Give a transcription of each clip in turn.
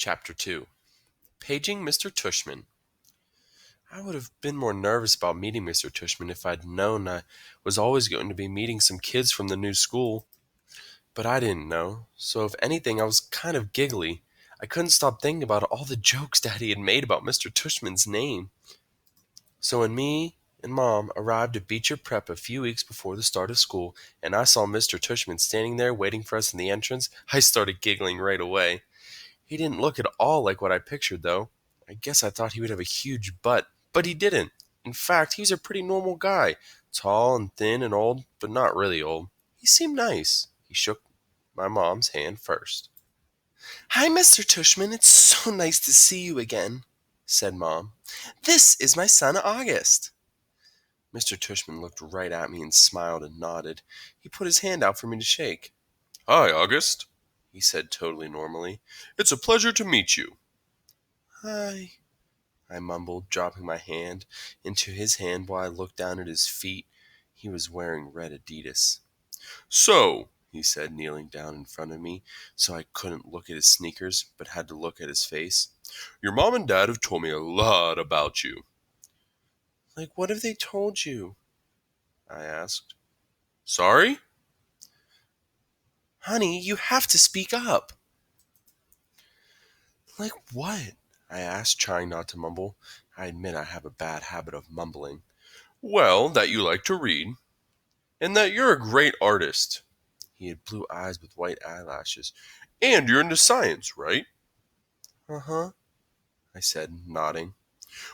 Chapter 2. Paging Mr. Tushman. I would have been more nervous about meeting Mr. Tushman if I'd known I was always going to be meeting some kids from the new school. But I didn't know, so if anything I was kind of giggly. I couldn't stop thinking about all the jokes Daddy had made about Mr. Tushman's name. So when me and Mom arrived at Beecher Prep a few weeks before the start of school, and I saw Mr. Tushman standing there waiting for us in the entrance, I started giggling right away. He didn't look at all like what I pictured, though. I guess I thought he would have a huge butt, but he didn't. In fact, he's a pretty normal guy. Tall and thin and old, but not really old. He seemed nice. He shook my mom's hand first. "Hi, Mr. Tushman. It's so nice to see you again," said Mom. "This is my son, August." Mr. Tushman looked right at me and smiled and nodded. He put his hand out for me to shake. "Hi, August," he said totally normally. "It's a pleasure to meet you." "Hi," I mumbled, dropping my hand into his hand while I looked down at his feet. He was wearing red Adidas. "So," he said, kneeling down in front of me so I couldn't look at his sneakers but had to look at his face, "your mom and dad have told me a lot about you." "Like, what have they told you?" I asked. "Sorry?" "Honey, you have to speak up." "Like what?" I asked, trying not to mumble. I admit I have a bad habit of mumbling. "Well, that you like to read, and that you're a great artist." He had blue eyes with white eyelashes. "And you're into science, right?" "Uh-huh," I said, nodding.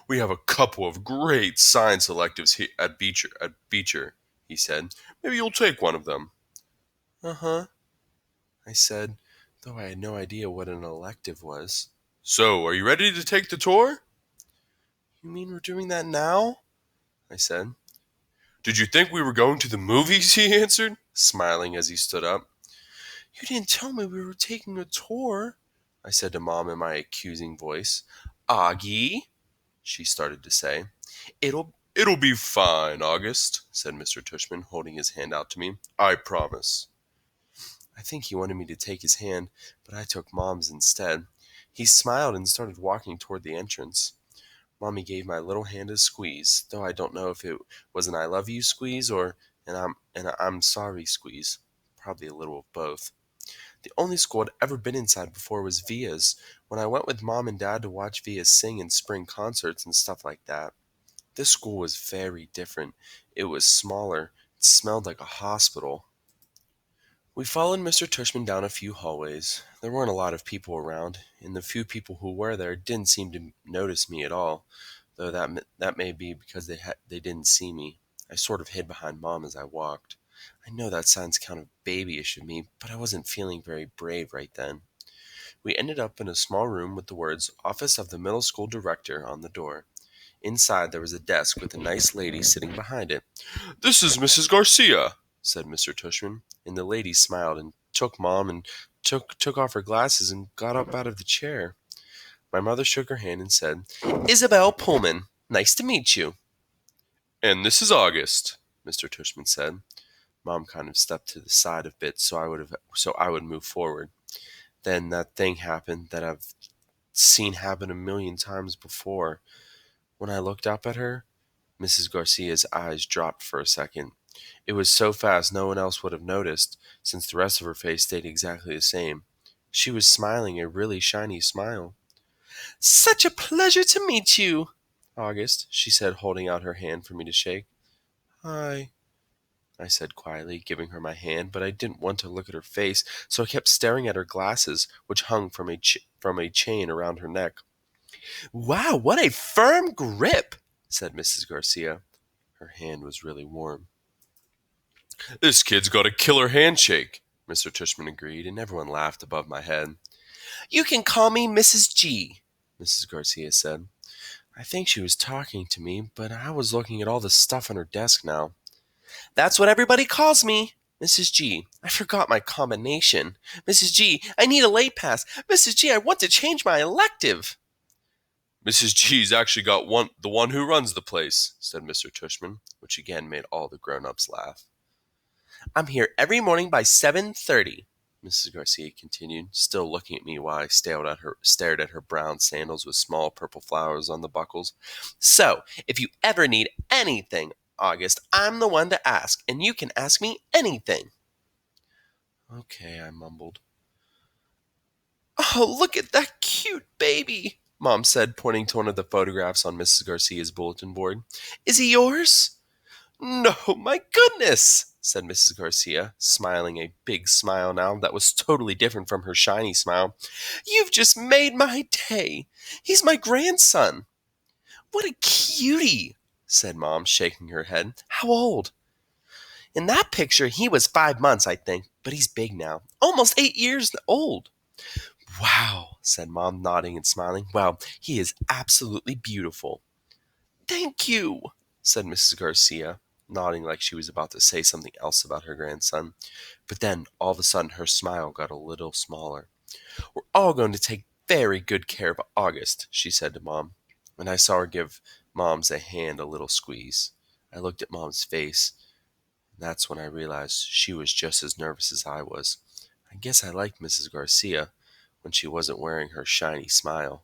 "We have a couple of great science electives here at Beecher, he said. "Maybe you'll take one of them." "Uh-huh," I said, though I had no idea what an elective was. "So, are you ready to take the tour?" "You mean we're doing that now?" I said. "Did you think we were going to the movies?" he answered, smiling as he stood up. "You didn't tell me we were taking a tour," I said to Mom in my accusing voice. "Augie," she started to say. It'll be fine, August," said Mr. Tushman, holding his hand out to me. "I promise." I think he wanted me to take his hand, but I took Mom's instead. He smiled and started walking toward the entrance. Mommy gave my little hand a squeeze, though I don't know if it was an I love you squeeze or an I'm sorry squeeze. Probably a little of both. The only school I'd ever been inside before was Via's, when I went with Mom and Dad to watch Via sing in spring concerts and stuff like that. This school was very different. It was smaller. It smelled like a hospital. We followed Mr. Tushman down a few hallways. There weren't a lot of people around, and the few people who were there didn't seem to notice me at all, though that may be because they didn't see me. I sort of hid behind Mom as I walked. I know that sounds kind of babyish of me, but I wasn't feeling very brave right then. We ended up in a small room with the words "Office of the Middle School Director" on the door. Inside there was a desk with a nice lady sitting behind it. "This is Mrs. Garcia," said Mr. Tushman, and the lady smiled and took Mom and took off her glasses and got up out of the chair. My mother shook her hand and said, "Isabel Pullman, nice to meet you." "And this is August," Mr. Tushman said. Mom kind of stepped to the side a bit so I would move forward. Then that thing happened that I've seen happen a million times before. When I looked up at her, Mrs. Garcia's eyes dropped for a second. It was so fast no one else would have noticed, since the rest of her face stayed exactly the same. She was smiling a really shiny smile. "Such a pleasure to meet you, August," she said, holding out her hand for me to shake. "Hi," I said quietly, giving her my hand, but I didn't want to look at her face, so I kept staring at her glasses, which hung from a chain around her neck. "Wow, what a firm grip," said Mrs. Garcia. Her hand was really warm. "This kid's got a killer handshake," Mr. Tushman agreed, and everyone laughed above my head. "You can call me Mrs. G," Mrs. Garcia said. I think she was talking to me, but I was looking at all the stuff on her desk now. "That's what everybody calls me, Mrs. G. I forgot my combination. Mrs. G, I need a late pass. Mrs. G, I want to change my elective." "Mrs. G's actually got the one who runs the place," said Mr. Tushman, which again made all the grown-ups laugh. "I'm here every morning by 7:30. Mrs. Garcia continued, still looking at me while I stared at her brown sandals with small purple flowers on the buckles. So, if you ever need anything, August, I'm the one to ask, and you can ask me anything. Okay, I mumbled. Oh, look at that cute baby, Mom said, pointing to one of the photographs on Mrs. Garcia's bulletin board. Is he yours? No, my goodness, said Mrs. Garcia, smiling a big smile now that was totally different from her shiny smile. You've just made my day. He's my grandson. What a cutie, said Mom, shaking her head. How old? In that picture, he was 5 months, I think, but he's big now. Almost 8 years old. Wow, said Mom, nodding and smiling. Wow, he is absolutely beautiful. Thank you, said Mrs. Garcia, nodding like she was about to say something else about her grandson. But then, all of a sudden, her smile got a little smaller. We're all going to take very good care of August, she said to Mom. And I saw her give Mom's hand a little squeeze. I looked at Mom's face, and that's when I realized she was just as nervous as I was. I guess I liked Mrs. Garcia when she wasn't wearing her shiny smile.